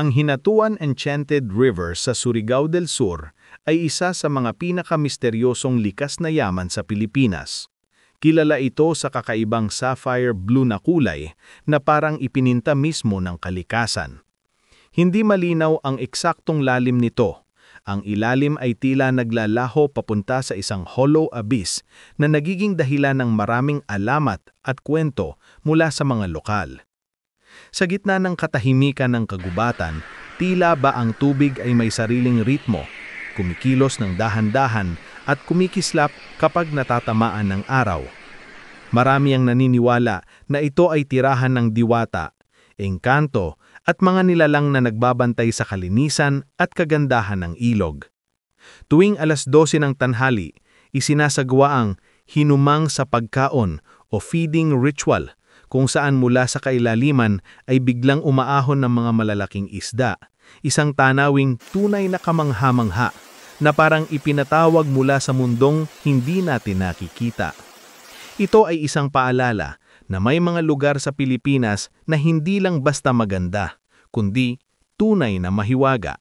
Ang Hinatuan Enchanted River sa Surigao del Sur ay isa sa mga pinakamisteryosong likas na yaman sa Pilipinas. Kilala ito sa kakaibang sapphire blue na kulay na parang ipininta mismo ng kalikasan. Hindi malinaw ang eksaktong lalim nito. Ang ilalim ay tila naglalaho papunta sa isang hollow abyss na nagiging dahilan ng maraming alamat at kwento mula sa mga lokal. Sa gitna ng katahimikan ng kagubatan, tila ba ang tubig ay may sariling ritmo, kumikilos ng dahan-dahan at kumikislap kapag natatamaan ng araw. Marami ang naniniwala na ito ay tirahan ng diwata, engkanto at mga nilalang na nagbabantay sa kalinisan at kagandahan ng ilog. Tuwing 12:00 ng tanghali, isinasagawa ang hinumang sa pagkaon o feeding ritual, kung saan mula sa kailaliman ay biglang umaahon ng mga malalaking isda, isang tanawing tunay na kamangha-mangha na parang ipinatawag mula sa mundong hindi natin nakikita. Ito ay isang paalala na may mga lugar sa Pilipinas na hindi lang basta maganda, kundi tunay na mahiwaga.